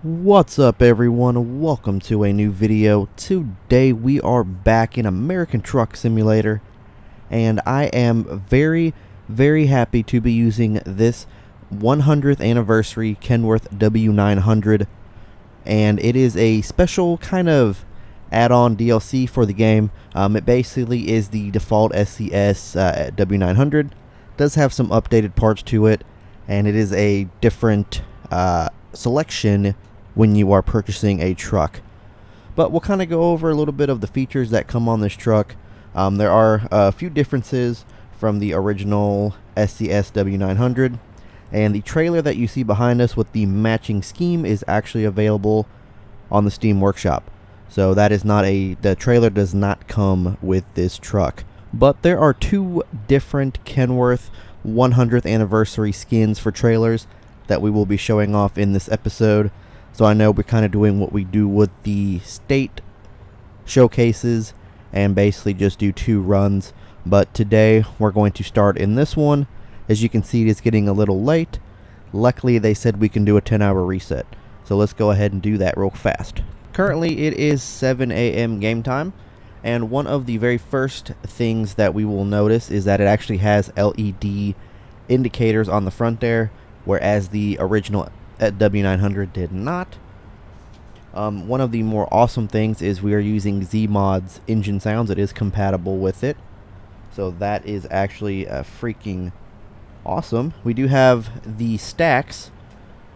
What's up everyone, welcome to a new video. Today we are back in American Truck Simulator, and I am very happy to be using this 100th anniversary Kenworth W900, and it is a special kind of add-on DLC for the game. It basically is the default SCS W900, does have some updated parts to it, and it is a different selection when you are purchasing a truck. But we'll kind of go over a little bit of the features that come on this truck. There are a few differences from the original SCS W900, and the trailer that you see behind us with the matching scheme is actually available on the Steam Workshop. So that is not the trailer does not come with this truck. But there are two different Kenworth 100th anniversary skins for trailers that we will be showing off in this episode. So I know we're kind of doing what we do with the state showcases and basically just do two runs. But today we're going to start in this one. As you can see, it is getting a little late. Luckily they said we can do a 10-hour reset. So let's go ahead and do that real fast. Currently it is 7 a.m. game time. And one of the very first things that we will notice is that it actually has LED indicators on the front there, whereas the original W900 did not. One of the more awesome things is we are using Z-Mod's engine sounds. It is compatible with it, so that is actually freaking awesome. We do have the stacks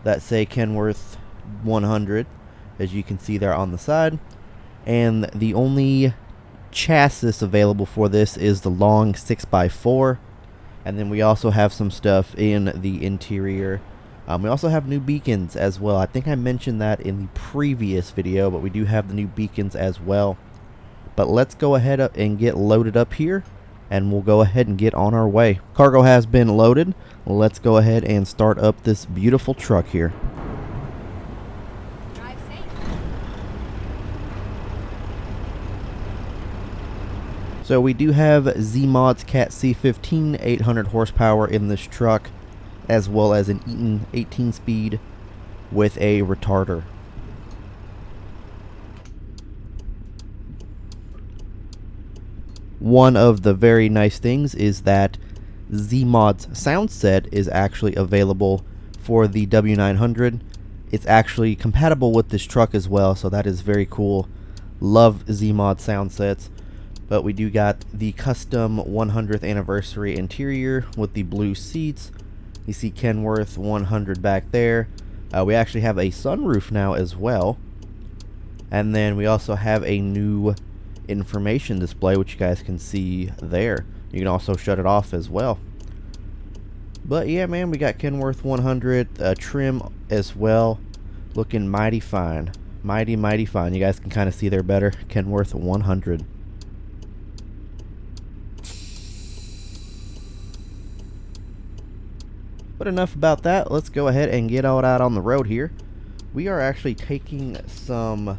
that say Kenworth 100, as you can see there on the side, and the only chassis available for this is the long 6x4, and then we also have some stuff in the interior. We also have new beacons as well. I think I mentioned that in the previous video, but we do have the new beacons as well. But let's go ahead and get loaded up here, and we'll go ahead and get on our way. Cargo has been loaded. Let's go ahead and start up this beautiful truck here. Drive safe. So we do have Z-Mod's Cat C15 800 horsepower in this truck, as well as an Eaton 18-speed with a retarder. One of the very nice things is that Z-Mod's sound set is actually available for the W900. It's actually compatible with this truck as well, so that is very cool. Love Z-Mod sound sets. But we do got the custom 100th anniversary interior with the blue seats. You see Kenworth 100 back there. We actually have a sunroof now as well. And then we also have a new information display, which you guys can see there. You can also shut it off as well. But yeah, man, we got Kenworth 100 trim as well. Looking mighty fine. Mighty fine. You guys can kind of see there better. Kenworth 100. But enough about that, let's go ahead and get out on the road here. We are actually taking some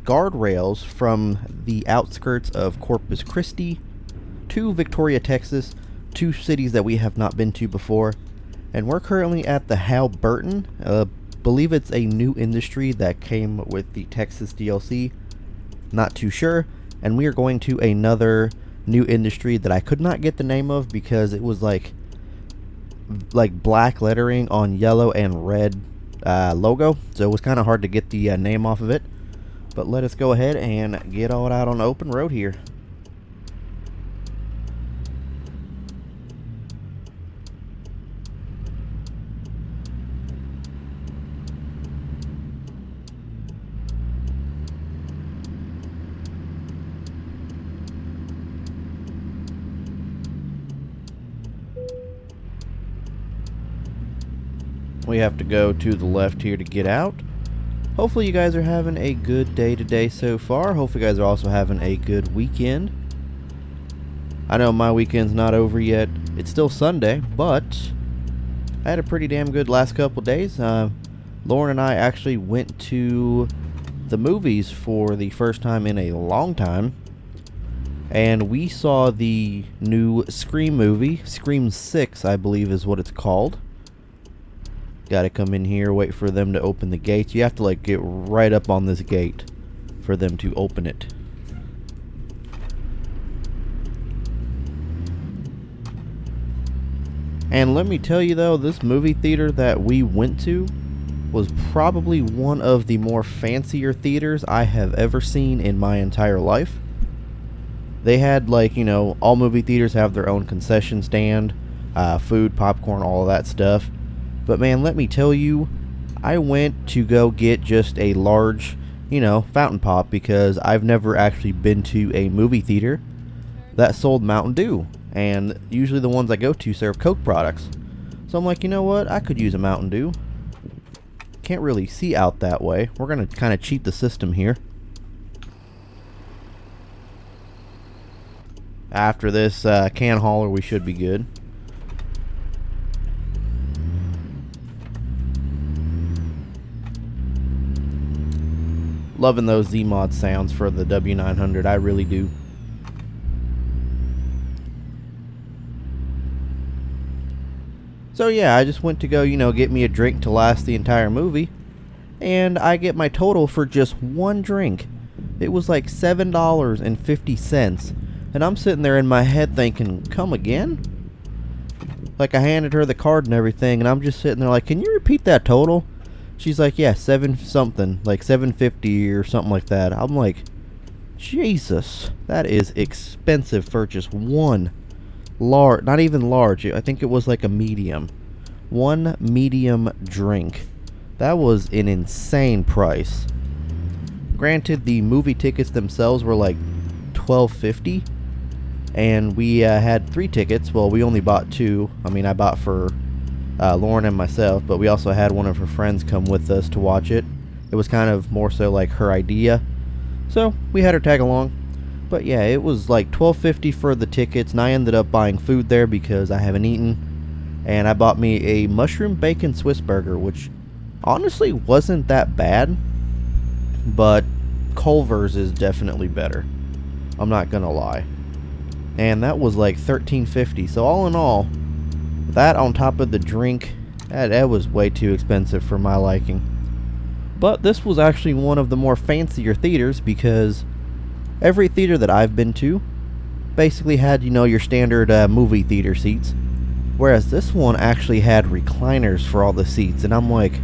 guardrails from the outskirts of Corpus Christi to Victoria, Texas, two cities that we have not been to before. And we're currently at the Halliburton. Believe it's a new industry that came with the Texas DLC. Not too sure. And we are going to another new industry that I could not get the name of because it was like black lettering on yellow and red logo, so it was kind of hard to get the name off of it. But let us go ahead and get all out on the open road here. We have to go to the left here to get out. Hopefully you guys are having a good day today so far. Hopefully you guys are also having a good weekend. I know my weekend's not over yet. It's still Sunday, but I had a pretty damn good last couple days. Lauren and I actually went to the movies for the first time in a long time. and we saw the new Scream movie. Scream 6, I believe is what it's called. Gotta come in here, wait for them to open the gates. You have to like get right up on this gate for them to open it. And let me tell you though, this movie theater that we went to was probably one of the more fancier theaters I have ever seen in my entire life. They had, like, you know, all movie theaters have their own concession stand, food, popcorn, all of that stuff. But man, let me tell you, I went to go get just a large, you know, fountain pop because I've never actually been to a movie theater that sold Mountain Dew. And usually the ones I go to serve Coke products. So I'm like, you know what? I could use a Mountain Dew. Can't really see out that way. We're going to kind of cheat the system here. After this can hauler, we should be good. Loving those Z-Mod sounds for the W900. I really do. So yeah, I just went to go, you know, get me a drink to last the entire movie. And I get my total for just one drink. It was like $7.50. And I'm sitting there in my head thinking, come again? Like, I handed her the card and everything, and I'm just sitting there like, can you repeat that total? She's like, yeah, 7 something, like 750 or something like that. I'm like, Jesus, that is expensive for just one large, not even large, I think it was like a medium. One medium drink. That was an insane price. Granted, the movie tickets themselves were like $12.50, and we had 3 tickets. Well, we only bought 2. I mean, I bought for Lauren and myself, but we also had one of her friends come with us to watch it. It was kind of more so like her idea, so we had her tag along. But yeah, it was like $12.50 for the tickets, and I ended up buying food there because I haven't eaten. And I bought me a mushroom bacon Swiss burger, which honestly wasn't that bad, but Culver's is definitely better. I'm not gonna lie. And that was like $13.50. So all in all, that on top of the drink, that was way too expensive for my liking. But this was actually one of the more fancier theaters because every theater that I've been to basically had, you know, your standard movie theater seats, whereas this one actually had recliners for all the seats, and I'm like,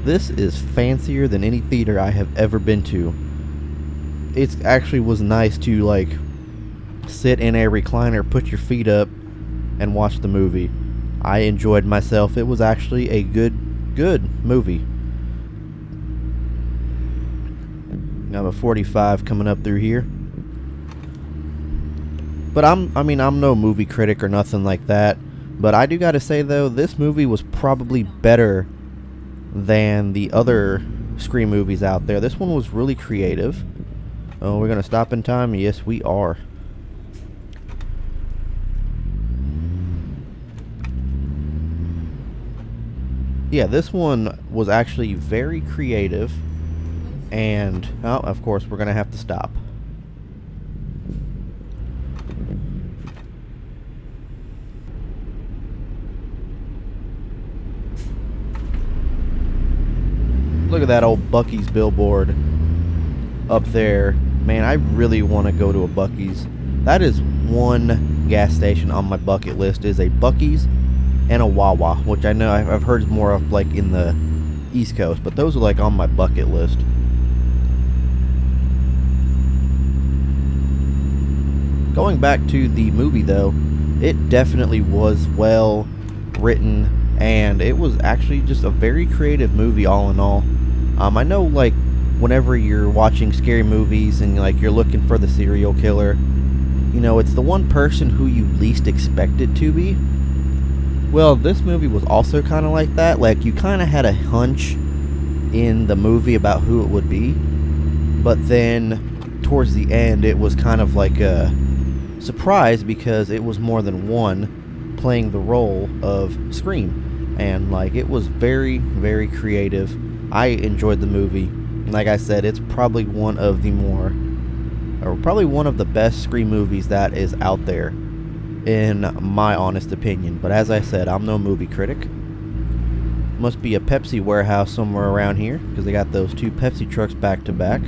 this is fancier than any theater I have ever been to. It actually was nice to, like, sit in a recliner, put your feet up, and watch the movie. I enjoyed myself. It was actually a good movie. I have a 45 coming up through here. But I'm no movie critic or nothing like that. But I do gotta say though, this movie was probably better than the other Scream movies out there. This one was really creative. Oh, we're gonna stop in time? Yes, we are. Yeah, this one was actually very creative. And, oh, of course, we're going to have to stop. Look at that old Buc-ee's billboard up there. Man, I really want to go to a Buc-ee's. That is one gas station on my bucket list, is a Buc-ee's and a Wawa, which I know I've heard more of like in the East Coast, but those are like on my bucket list. Going back to the movie though, it definitely was well written, and it was actually just a very creative movie all in all. I know, like, whenever you're watching scary movies and like you're looking for the serial killer, you know, it's the one person who you least expect it to be. Well, this movie was also kind of like that. Like, you kind of had a hunch in the movie about who it would be, but then towards the end it was kind of like a surprise because it was more than one playing the role of Scream, and like, it was very, very creative. I enjoyed the movie. Like I said, it's probably one of the more or probably one of the best Scream movies that is out there, in my honest opinion. But as I said, I'm no movie critic. Must be a Pepsi warehouse somewhere around here, because they got those two Pepsi trucks back to back.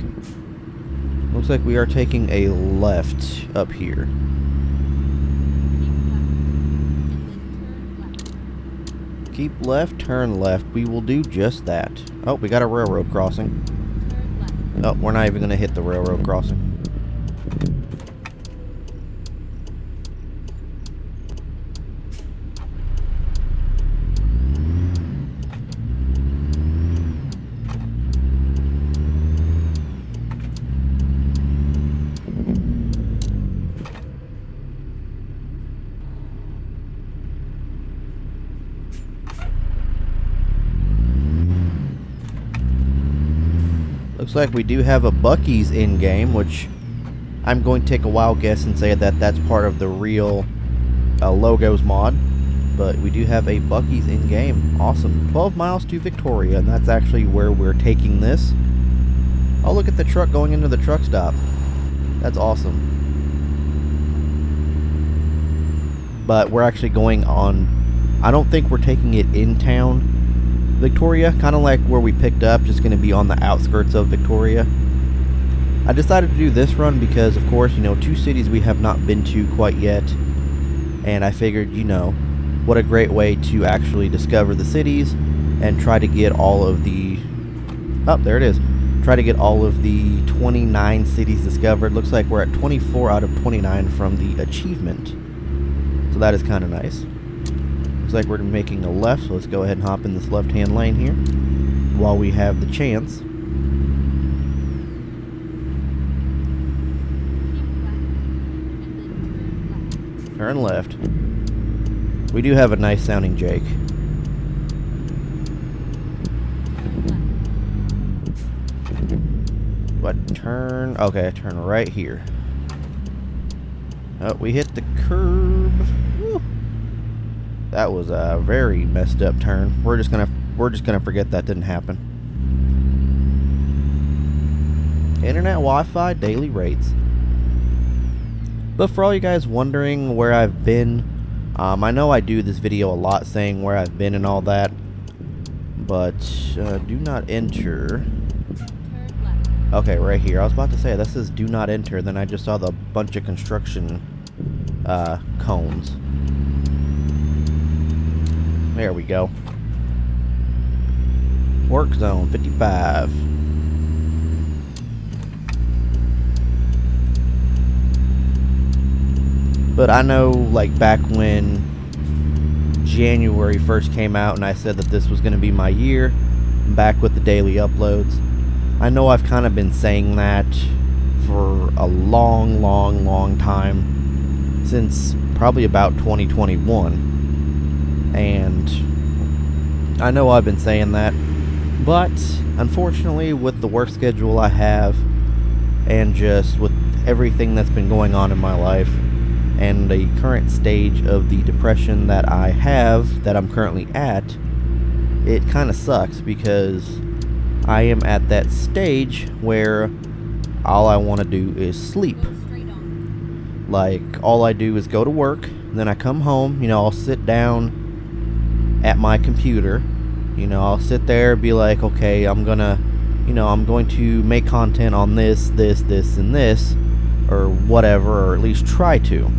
Looks like we are taking a left up here. Keep left, turn left. We will do just that. Oh, we got a railroad crossing. Oh, we're not even going to hit the railroad crossing. Looks like we do have a Buc-ee's in-game, which I'm going to take a wild guess and say that that's part of the real logos mod. But we do have a Buc-ee's in-game. Awesome. 12 miles to Victoria, and that's actually where we're taking this. Oh, look at the truck going into the truck stop. That's awesome. But we're actually going on... I don't think we're taking it in town, Victoria, kind of like where we picked up, just going to be on the outskirts of Victoria. I decided to do this run because, of course, you know, two cities we have not been to quite yet, and I figured, you know, what a great way to actually discover the cities and try to get all of the... Oh, there it is. Try to get all of the 29 cities discovered. Looks like we're at 24 out of 29 from the achievement, so that is kind of nice. Looks like we're making a left, so let's go ahead and hop in this left-hand lane here while we have the chance. Turn left. We do have a nice sounding Jake. What, turn? Okay, turn right here. Oh, we hit the curb. Woo. That was a very messed up turn. We're just gonna forget that didn't happen. Internet Wi-Fi daily rates. But for all you guys wondering where I've been, I know I do this video a lot saying where I've been and all that, but do not enter. Okay, right here. I was about to say, this says do not enter, then I just saw the bunch of construction cones. There we go. Work zone 55. But I know, like, back when January first came out and I said that this was going to be my year, back with the daily uploads, I know I've kind of been saying that for a long time, since probably about 2021. And I know I've been saying that, but unfortunately with the work schedule I have, and just with everything that's been going on in my life, and the current stage of the depression that I have, that I'm currently at, it kind of sucks because I am at that stage where all I want to do is sleep. Like, all I do is go to work, then I come home, you know, I'll sit down at my computer, you know, I'll sit there and be like, okay, I'm going to make content on this, and this, or whatever, or at least try to.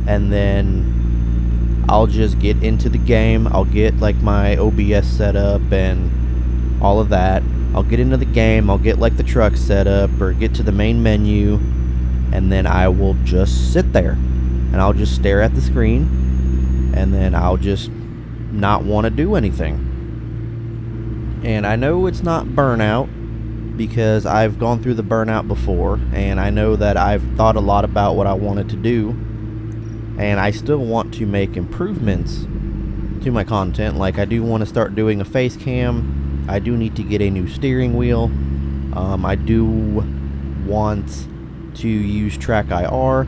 And then I'll just get into the game, I'll get like my OBS set up and all of that. I'll get into the game, I'll get like the truck set up, or get to the main menu, and then I will just sit there, and I'll just stare at the screen, and then I'll just not want to do anything. And I know it's not burnout, because I've gone through the burnout before, and I know that I've thought a lot about what I wanted to do, and I still want to make improvements to my content. Like, I do want to start doing a face cam, I do need to get a new steering wheel, I do want to use track IR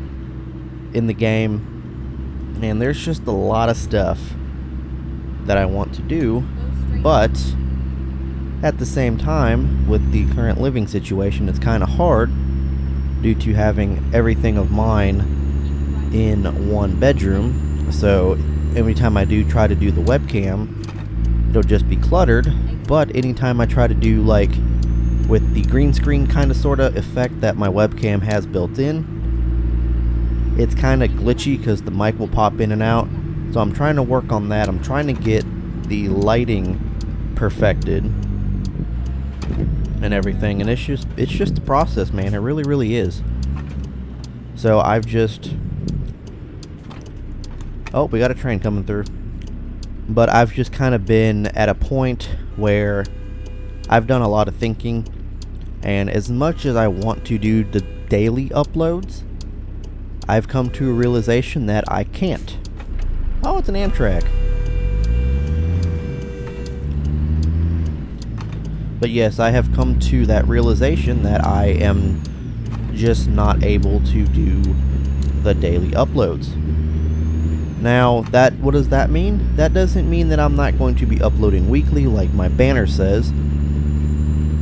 in the game, and there's just a lot of stuff that I want to do. But at the same time, with the current living situation, it's kind of hard due to having everything of mine in one bedroom. So every time I do try to do the webcam, it'll just be cluttered. But anytime I try to do like with the green screen kind of sort of effect that my webcam has built in, it's kind of glitchy because the mic will pop in and out. So I'm trying to work on that. I'm trying to get the lighting perfected and everything, and it's just a process, man. It really is. So I've just, oh, we got a train coming through. But I've just kind of been at a point where I've done a lot of thinking, and as much as I want to do the daily uploads, I've come to a realization that I can't. Oh, it's an Amtrak. But yes, I have come to that realization that I am just not able to do the daily uploads. Now, what does that mean? That doesn't mean that I'm not going to be uploading weekly like my banner says.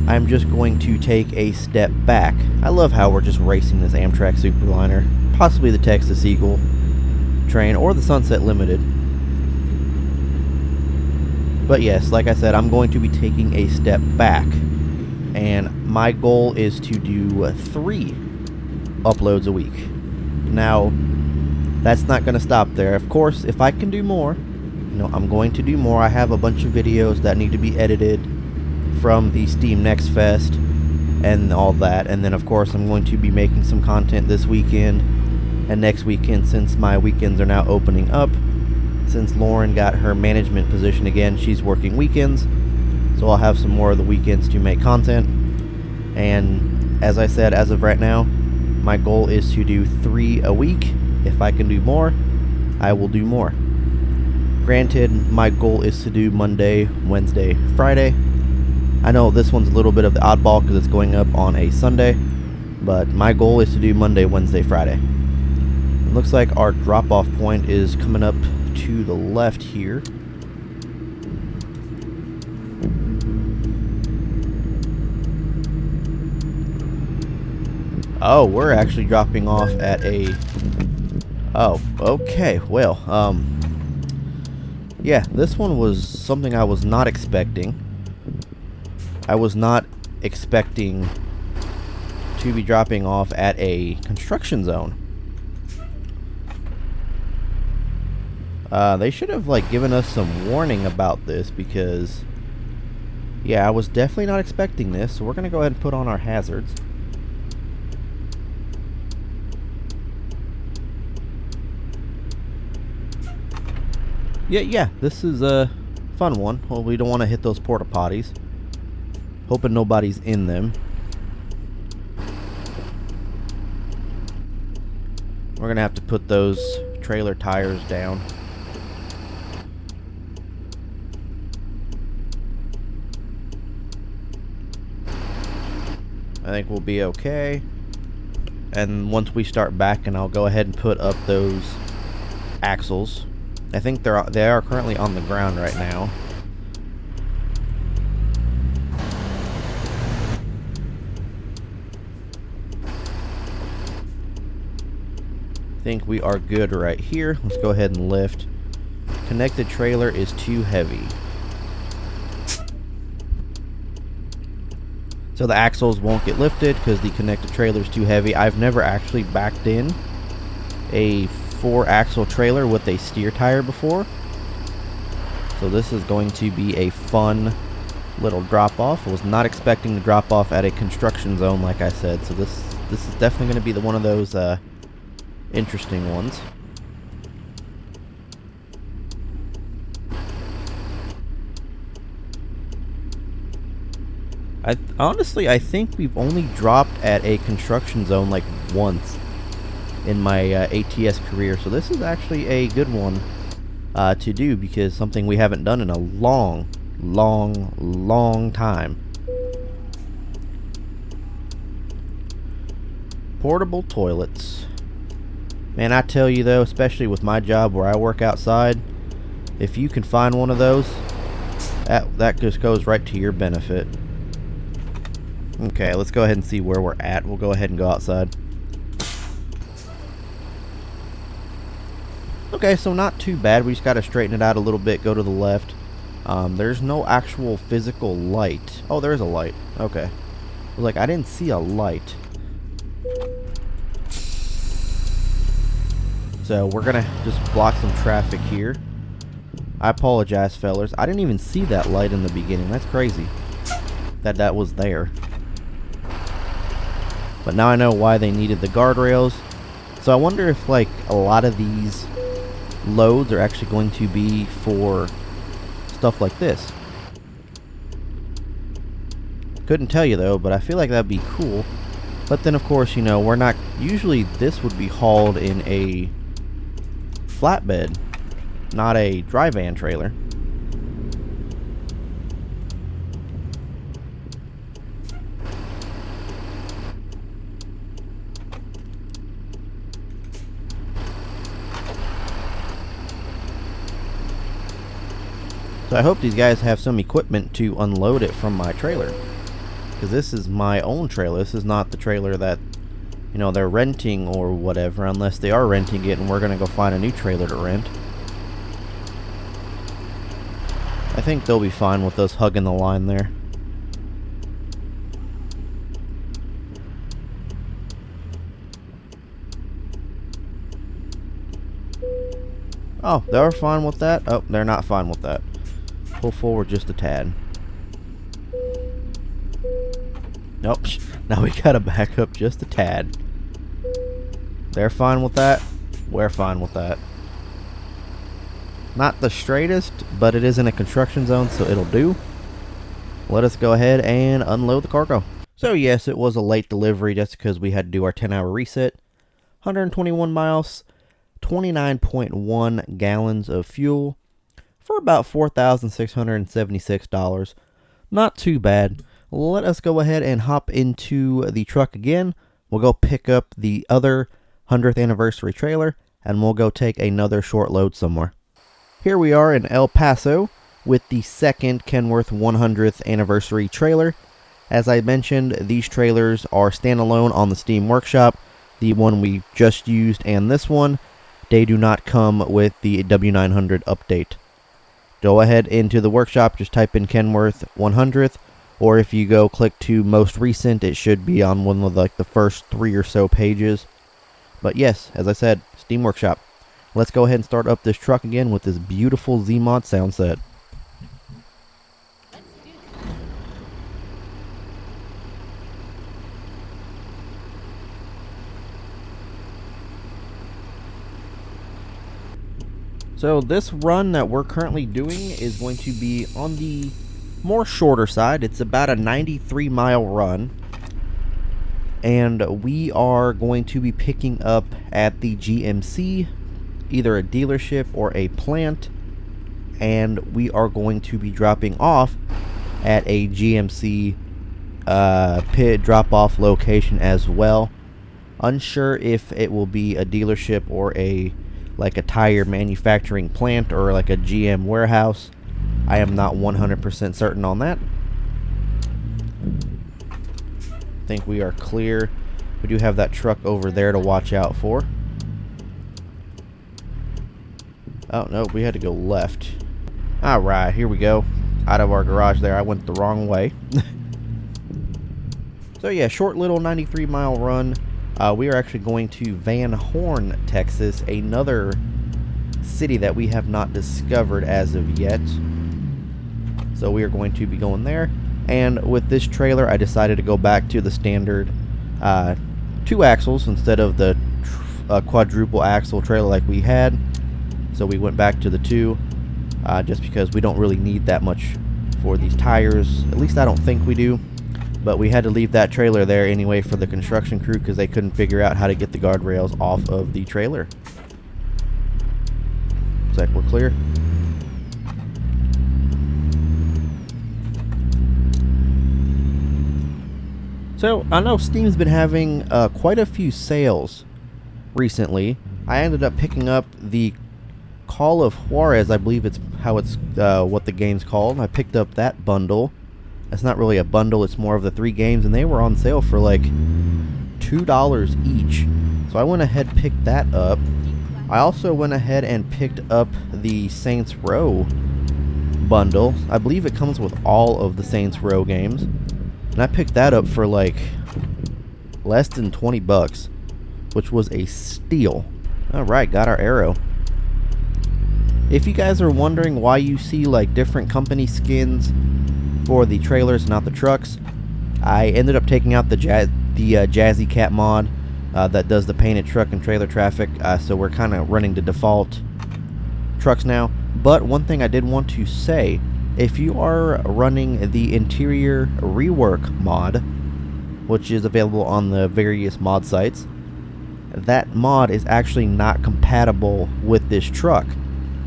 I'm just going to take a step back. I love how we're just racing this Amtrak Superliner, possibly the Texas Eagle train or the Sunset Limited. But yes, like I said, I'm going to be taking a step back, and my goal is to do 3 uploads a week. Now, that's not going to stop there. Of course, if I can do more, I'm going to do more. I have a bunch of videos that need to be edited from the Steam Next Fest and all that, and then of course I'm going to be making some content this weekend and next weekend, since my weekends are now opening up. Since Lauren got her management position again, she's working weekends, so I'll have some more of the weekends to make content. And as I said, as of right now, my goal is to do 3 a week. If I can do more, I will do more. Granted, my goal is to do Monday, Wednesday, Friday. I know this one's a little bit of the oddball because it's going up on a Sunday, but my goal is to do Monday, Wednesday, Friday. It looks like our drop-off point is coming up to the left here. Oh, we're actually dropping off at a... Oh, okay, well, yeah, this one was something I was not expecting. I was not expecting to be dropping off at a construction zone. They should have, given us some warning about this, because, yeah, I was definitely not expecting this, so we're going to go ahead and put on our hazards. Yeah, this is a fun one. Well, we don't want to hit those porta potties. Hoping nobody's in them. We're going to have to put those trailer tires down. I think we'll be okay. And once we start backing, I'll go ahead and put up those axles. I think they are currently on the ground right now. I think we are good right here. Let's go ahead and lift. Connected trailer is too heavy. So the axles won't get lifted because the connected trailer is too heavy. I've never actually backed in a 4-axle trailer with a steer tire before. So this is going to be a fun little drop off. I was not expecting to drop off at a construction zone, like I said. So this is definitely going to be one of those interesting ones. Honestly, I think we've only dropped at a construction zone once in my ATS career, so this is actually a good one to do, because something we haven't done in a long time. Portable toilets. Man, I tell you though, especially with my job where I work outside, if you can find one of those, that just goes right to your benefit. Okay, let's go ahead and see where we're at. We'll go ahead and go outside. Okay, so not too bad. We just got to straighten it out a little bit, go to the left. There's no actual physical light. Oh, there is a light. Okay. Like, I didn't see a light. So we're going to just block some traffic here. I apologize, fellas. I didn't even see that light in the beginning. That's crazy that was there. But now I know why they needed the guardrails. So I wonder if, like, a lot of these loads are actually going to be for stuff like this. Couldn't tell you, though, but I feel like that'd be cool. But then, of course, you know, we're not... Usually this would be hauled in a flatbed, not a dry van trailer. So I hope these guys have some equipment to unload it from my trailer, because this is my own trailer. This is not the trailer that, you know, they're renting or whatever, unless they are renting it and we're gonna go find a new trailer to rent. I think they'll be fine with us hugging the line there. Oh, they're fine with that? Oh, they're not fine with that. Pull forward just a tad. Nope. Now we gotta back up just a tad. They're fine with that. We're fine with that. Not the straightest, but it is in a construction zone, so it'll do. Let us go ahead and unload the cargo. So yes, it was a late delivery just because we had to do our 10-hour reset. 121 miles, 29.1 gallons of fuel for about $4,676. Not too bad. Let us go ahead and hop into the truck again. We'll go pick up the other 100th anniversary trailer, and we'll go take another short load somewhere. Here we are in El Paso with the second Kenworth 100th anniversary trailer. As I mentioned, these trailers are standalone on the Steam Workshop. The one we just used and this one, they do not come with the W900 update. Go ahead into the workshop, just type in Kenworth 100th, or if you go click to most recent, it should be on one of like the first 3 or so pages. But yes, as I said, Steam Workshop. Let's go ahead and start up this truck again with this beautiful Z-Mod sound set. So this run that we're currently doing is going to be on the more shorter side. It's about a 93-mile run. And we are going to be picking up at the GMC, either a dealership or a plant. And we are going to be dropping off at a GMC pit drop-off location as well. Unsure if it will be a dealership or a tire manufacturing plant or like a GM warehouse. I am not 100% certain on that. I think we are clear. We do have that truck over there to watch out for. Oh no, we had to go left. Alright, here we go. Out of our garage there. I went the wrong way. So yeah, short little 93-mile run. We are actually going to Van Horn, Texas, another city that we have not discovered as of yet. So we are going to be going there. And with this trailer, I decided to go back to the standard 2 axles instead of the quadruple axle trailer like we had. So we went back to the 2 just because we don't really need that much for these tires. At least I don't think we do. But we had to leave that trailer there anyway for the construction crew because they couldn't figure out how to get the guardrails off of the trailer. Looks like we're clear. So I know Steam's been having quite a few sales recently. I ended up picking up the Call of Juarez, I believe it's how it's what the game's called. I picked up that bundle. It's not really a bundle, it's more of the 3 games, and they were on sale for like $2 each. So I went ahead and picked that up. I also went ahead and picked up the Saints Row bundle. I believe it comes with all of the Saints Row games. And I picked that up for like less than 20 bucks, which was a steal. Alright, got our arrow. If you guys are wondering why you see like different company skins for the trailers, not the trucks, I ended up taking out the Jazzy Cat mod that does the painted truck and trailer traffic, so we're kind of running the default trucks now. But one thing I did want to say, if you are running the interior rework mod, which is available on the various mod sites, that mod is actually not compatible with this truck.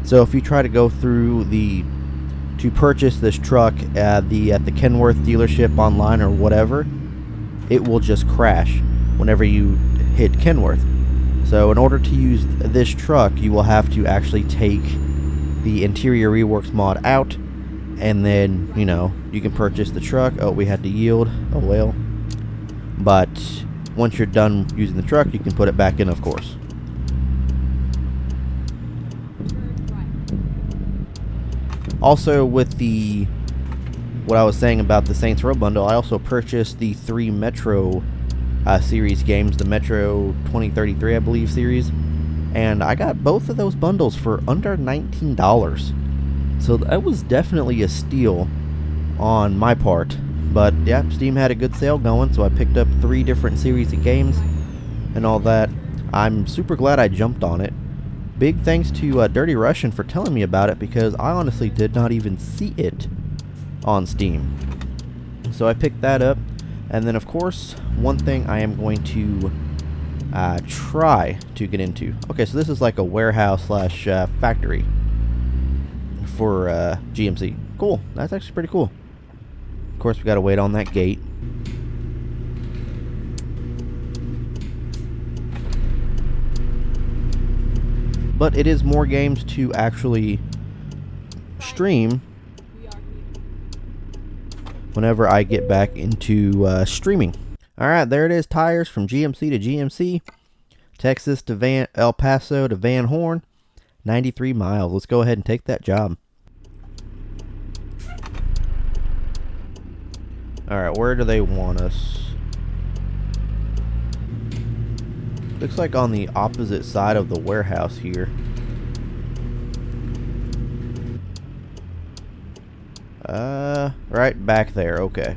So if you try to go through to purchase this truck at the Kenworth dealership online or whatever, it will just crash whenever you hit Kenworth. So in order to use this truck, you will have to actually take the interior reworks mod out, and then, you know, you can purchase the truck. Oh, we had to yield. Oh well. But once you're done using the truck, you can put it back in, of course. Also, with what I was saying about the Saints Row bundle, I also purchased the 3 Metro series games, the Metro 2033, I believe, series. And I got both of those bundles for under $19. So that was definitely a steal on my part. But yeah, Steam had a good sale going, so I picked up 3 different series of games and all that. I'm super glad I jumped on it. Big thanks to Dirty Russian for telling me about it, because I honestly did not even see it on Steam. So I picked that up. And then, of course, one thing I am going to try to get into. Okay, so this is like a warehouse slash factory for GMC. Cool. That's actually pretty cool. Of course, we got to wait on that gate. But it is more games to actually stream whenever I get back into streaming. Alright, there it is. Tires from GMC to GMC. Texas to El Paso to Van Horn. 93 miles. Let's go ahead and take that job. Alright, where do they want us? Looks like on the opposite side of the warehouse here. Right back there, okay.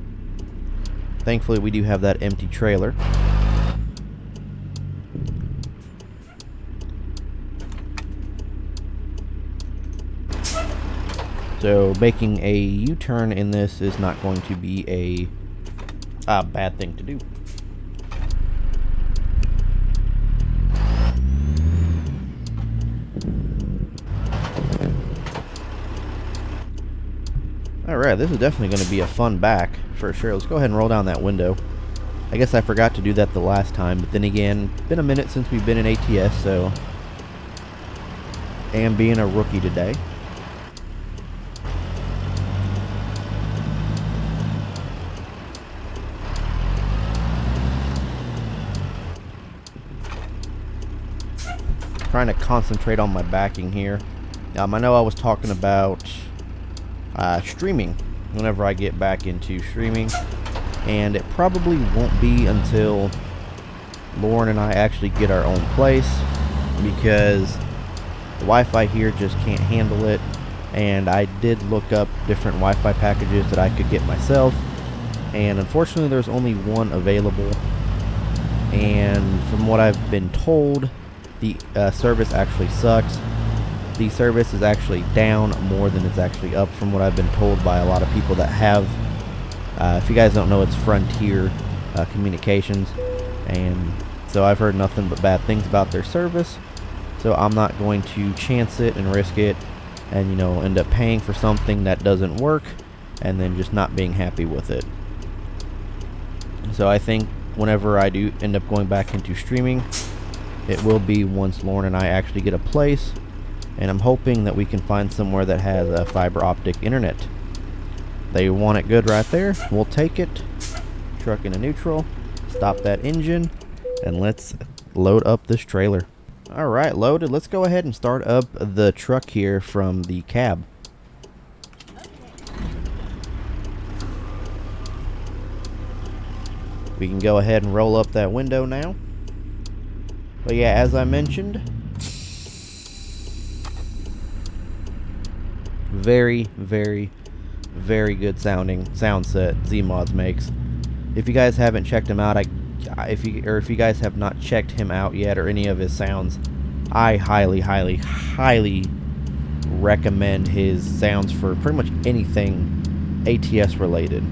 Thankfully we do have that empty trailer. So making a U-turn in this is not going to be a bad thing to do. Alright, this is definitely going to be a fun back, for sure. Let's go ahead and roll down that window. I guess I forgot to do that the last time, but then again, it's been a minute since we've been in ATS, so I am being a rookie today. Trying to concentrate on my backing here. I know I was talking about streaming whenever I get back into streaming, and it probably won't be until Lauren and I actually get our own place, because the Wi-Fi here just can't handle it. And I did look up different Wi-Fi packages that I could get myself, and unfortunately there's only one available, and from what I've been told, the service actually sucks. The service is actually down more than it's actually up, from what I've been told by a lot of people that have. If you guys don't know, it's Frontier Communications, and so I've heard nothing but bad things about their service. So I'm not going to chance it and risk it, and, you know, end up paying for something that doesn't work, and then just not being happy with it. So I think whenever I do end up going back into streaming, it will be once Lauren and I actually get a place. And I'm hoping that we can find somewhere that has a fiber optic internet. They want it good right there. We'll take it. Truck into neutral. Stop that engine. And let's load up this trailer. Alright, loaded. Let's go ahead and start up the truck here from the cab. We can go ahead and roll up that window now. But yeah, as I mentioned, very, very, very good sounding sound set Z-Mods makes. If you guys haven't checked him out, if you guys have not checked him out yet or any of his sounds, I highly, highly, highly recommend his sounds for pretty much anything ATS related.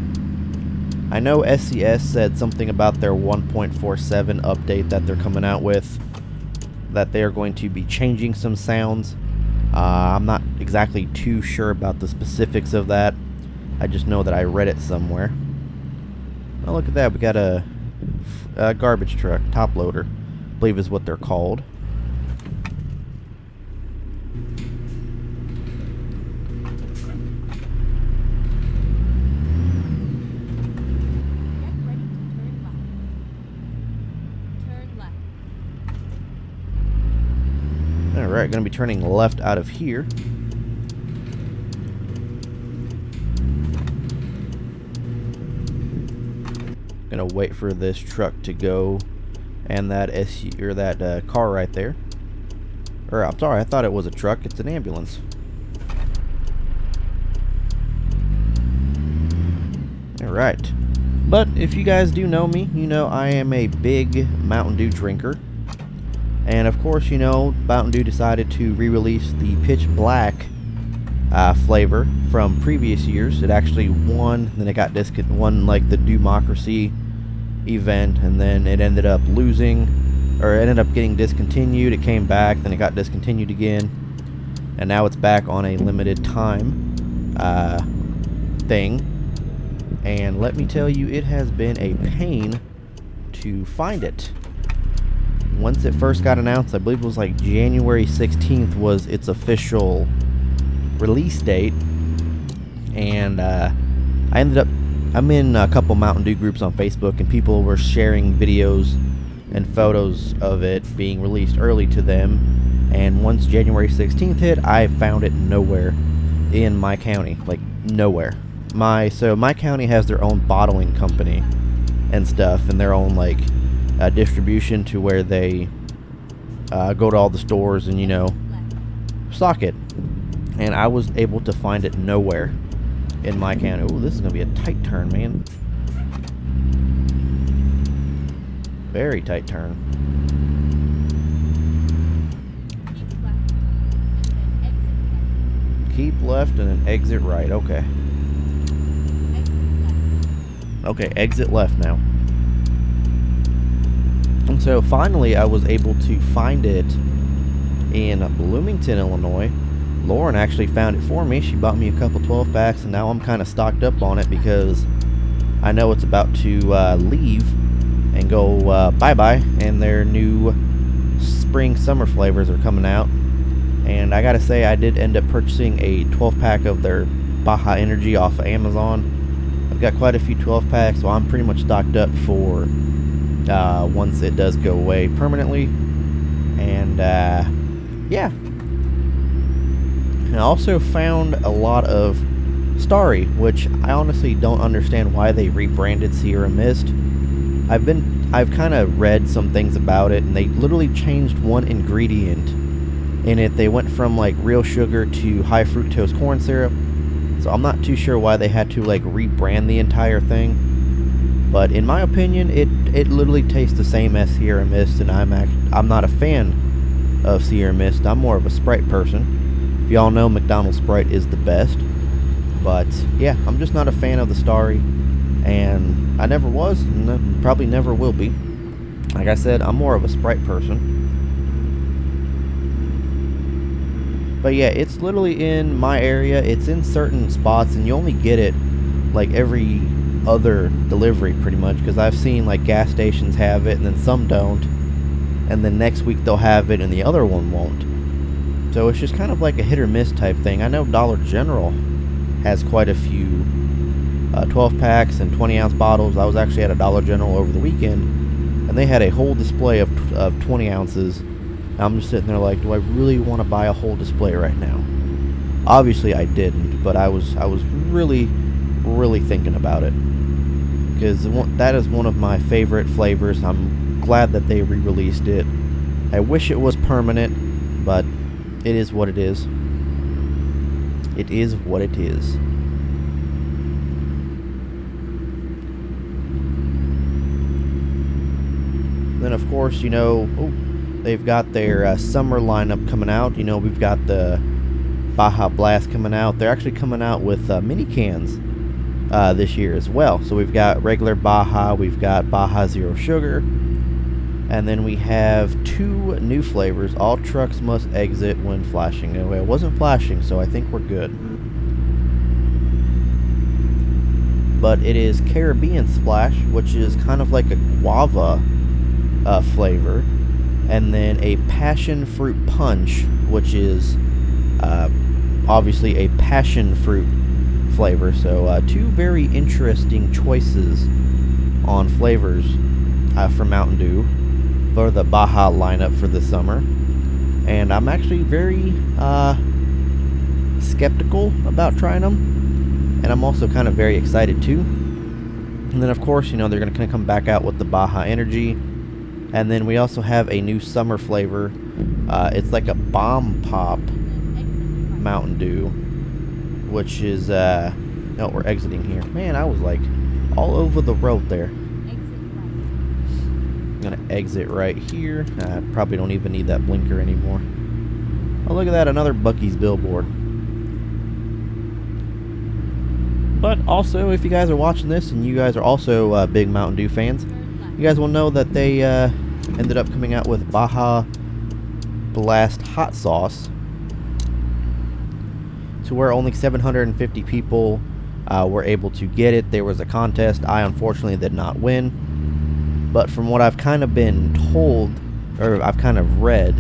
I know SCS said something about their 1.47 update that they're coming out with, that they are going to be changing some sounds. I'm not exactly too sure about the specifics of that. I just know that I read it somewhere. Oh, look at that. We got a garbage truck, top loader, I believe is what they're called. Alright, going to be turning left out of here. Going to wait for this truck to go, and that car right there. Or I'm sorry, I thought it was a truck. It's an ambulance. Alright. But if you guys do know me, you know I am a big Mountain Dew drinker. And of course, you know, Mountain Dew decided to re-release the Pitch Black flavor from previous years. It actually won, then it got won like the Democracy event, and then it ended up losing, or it ended up getting discontinued. It came back, then it got discontinued again, and now it's back on a limited time thing. And let me tell you, it has been a pain to find it. Once it first got announced, I believe it was like January 16th was its official release date, and I'm in a couple Mountain Dew groups on Facebook, and people were sharing videos and photos of it being released early to them. And once January 16th hit, I found it nowhere in my county, like nowhere. So my county has their own bottling company and stuff, and their own like distribution to where they go to all the stores and, you know, stock it. And I was able to find it nowhere in my county. Oh, this is going to be a tight turn, man. Very tight turn. Keep left and then exit right. Okay. Okay, exit left now. And so finally I was able to find it in Bloomington, Illinois. Lauren actually found it for me. She bought me a couple 12 packs, and now I'm kind of stocked up on it because I know it's about to leave and go bye-bye, and their new spring summer flavors are coming out. And I gotta say, I did end up purchasing a 12 pack of their Baja Energy off of Amazon. I've got quite a few 12 packs, so I'm pretty much stocked up for once it does go away permanently. And yeah. And I also found a lot of Starry, which I honestly don't understand why they rebranded Sierra Mist. I've kind of read some things about it, and they literally changed one ingredient in it. They went from like real sugar to high fructose corn syrup. So I'm not too sure why they had to like rebrand the entire thing. But in my opinion, it literally tastes the same as Sierra Mist, and I'm not a fan of Sierra Mist. I'm more of a Sprite person. If y'all know, McDonald's Sprite is the best. But yeah, I'm just not a fan of the Starry, and I never was, and probably never will be. Like I said, I'm more of a Sprite person. But yeah, it's literally in my area. It's in certain spots, and you only get it like every other delivery pretty much, because I've seen like gas stations have it and then some don't, and then next week they'll have it and the other one won't. So it's just kind of like a hit or miss type thing. I know Dollar General has quite a few 12 packs and 20 ounce bottles. I was actually at a Dollar General over the weekend, and they had a whole display of 20 ounces I'm just sitting there like, do I really want to buy a whole display right now? Obviously I didn't, but I was really thinking about it, because that is one of my favorite flavors. I'm glad that they re-released it. I wish it was permanent, but it is what it is. It is what it is. Then of course, you know, they've got their summer lineup coming out. You know, we've got the Baja Blast coming out. They're actually coming out with mini cans this year as well. So we've got regular Baja, we've got Baja Zero Sugar, and then we have 2 new flavors. All trucks must exit when flashing. Anyway, it wasn't flashing, so I think we're good. But it is Caribbean Splash, which is kind of like a guava flavor, and then a Passion Fruit Punch, which is obviously a passion fruit flavor. So 2 very interesting choices on flavors for Mountain Dew for the Baja lineup for the summer, and I'm actually very skeptical about trying them, and I'm also kind of very excited too. And then of course, you know, they're going to come back out with the Baja Energy, and then we also have a new summer flavor. It's like a Bomb Pop Mountain Dew, which is oh, we're exiting here. Man, I was like all over the road there. I'm gonna exit right here. I probably don't even need that blinker anymore. Oh, look at that, another Buc-ee's billboard. But also, if you guys are watching this and you guys are also big Mountain Dew fans, you guys will know that they ended up coming out with Baja Blast Hot Sauce, to where only 750 people were able to get it. There was a contest. I unfortunately did not win. But from what I've kind of been told, or I've kind of read,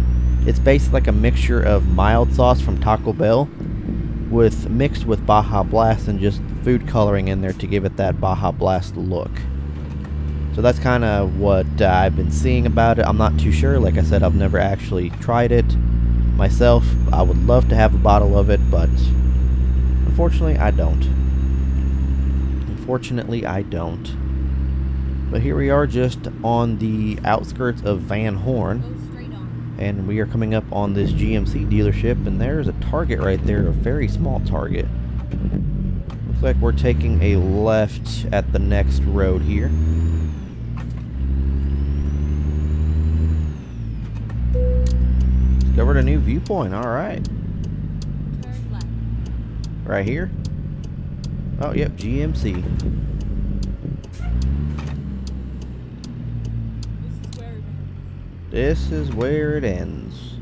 it's basically like a mixture of mild sauce from Taco Bell mixed with Baja Blast and just food coloring in there to give it that Baja Blast look. So that's kind of what I've been seeing about it. I'm not too sure. Like I said, I've never actually tried it myself. I would love to have a bottle of it, but unfortunately I don't. But here we are, just on the outskirts of Van Horn, and we are coming up on this GMC dealership, and there's a Target right there, a very small Target. Looks like we're taking a left at the next road here. Discovered a new viewpoint. Alright. Right here? Oh, yep, GMC. This is where it ends.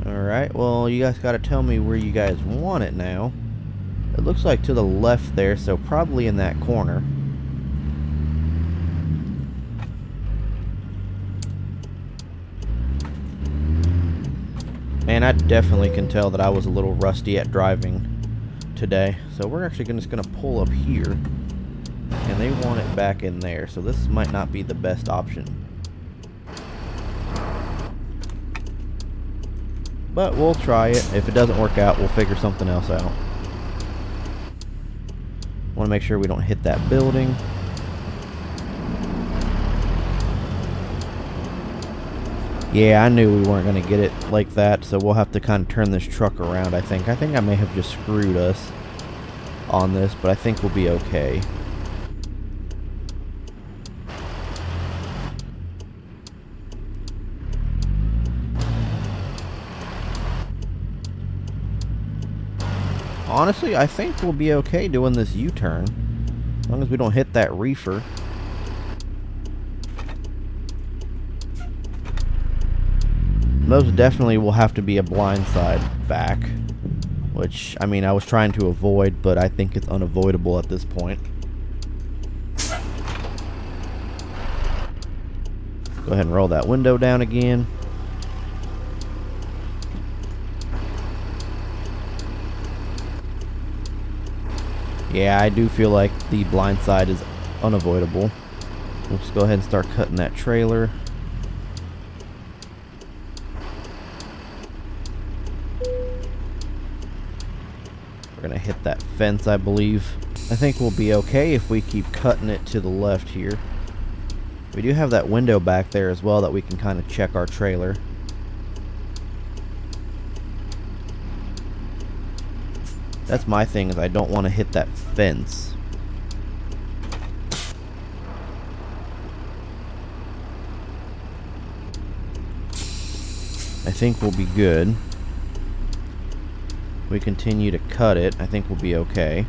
Alright, well, you guys gotta tell me where you guys want it now. It looks like to the left there, so probably in that corner. Man, I definitely can tell that I was a little rusty at driving today. So we're actually just going to pull up here. And they want it back in there. So this might not be the best option. But we'll try it. If it doesn't work out, we'll figure something else out. Want to make sure we don't hit that building. Yeah, I knew we weren't going to get it like that, so we'll have to kind of turn this truck around, I think. I think I may have just screwed us on this, but I think we'll be okay. Honestly, I think we'll be okay doing this U-turn, as long as we don't hit that reefer. Most definitely will have to be a blindside back, which, I mean, I was trying to avoid, but I think it's unavoidable at this point. Go ahead and roll that window down again. Yeah, I do feel like the blindside is unavoidable. We'll just go ahead and start cutting that trailer. going to hit that fence, I believe. I think we'll be okay if we keep cutting it to the left here. We do have that window back there as well that we can kind of check our trailer. That's my thing, is I don't want to hit that fence. I think we'll be good. We continue to cut it. I think we'll be okay.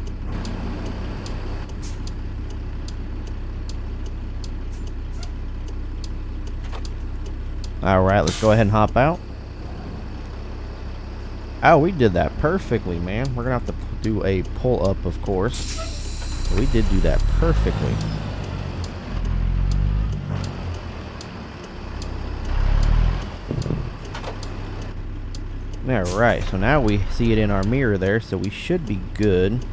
Alright, let's go ahead and hop out. Oh, we did that perfectly, man. We're going to have to do a pull-up, of course. We did do that perfectly. Alright, so now we see it in our mirror there, so we should be good.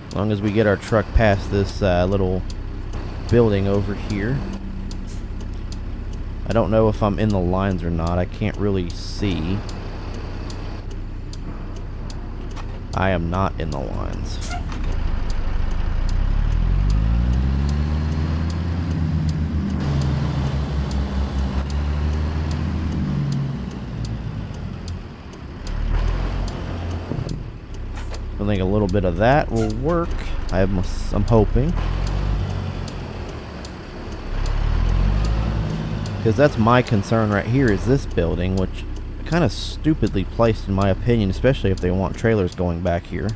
As long as we get our truck past this little building over here. I don't know if I'm in the lines or not. I can't really see. I am not in the lines. I think a little bit of that will work. I'm hoping. Because that's my concern right here, is this building, which kind of stupidly placed in my opinion, especially if they want trailers going back here.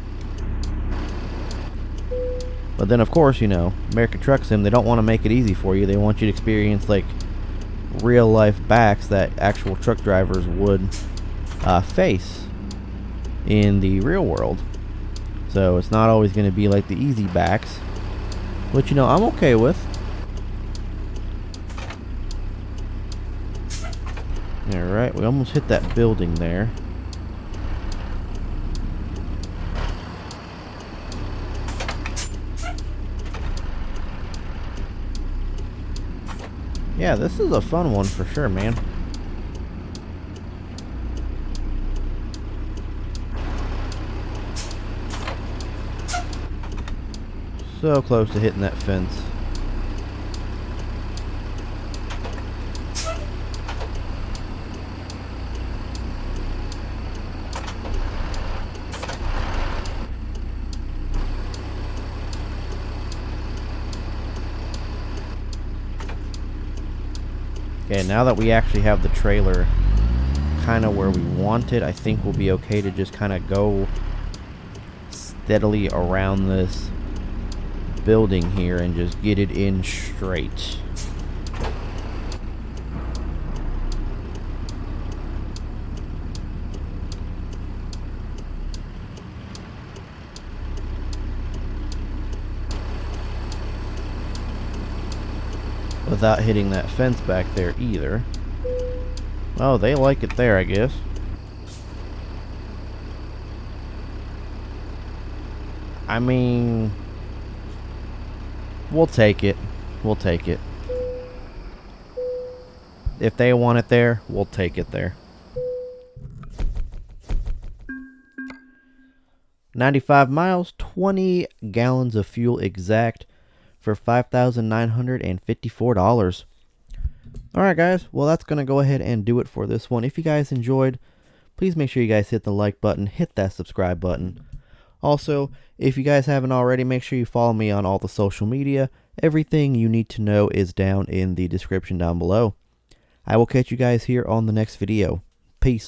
But then of course, you know, American Truck Sim, they don't want to make it easy for you. They want you to experience like real life backs that actual truck drivers would face in the real world. So it's not always going to be like the easy backs, which, you know, I'm okay with. Alright, we almost hit that building there. Yeah, this is a fun one for sure, man. So close to hitting that fence. Okay, now that we actually have the trailer kind of where we want it, I think we'll be okay to just kind of go steadily around this building here and just get it in straight. Without hitting that fence back there either. Oh, they like it there, I guess. I mean, we'll take it. We'll take it. If they want it there, we'll take it there. 95 miles, 20 gallons of fuel exact, for $5,954. Alright guys, well that's going to go ahead and do it for this one. If you guys enjoyed, please make sure you guys hit the like button, hit that subscribe button. Also, if you guys haven't already, make sure you follow me on all the social media. Everything you need to know is down in the description down below. I will catch you guys here on the next video. Peace.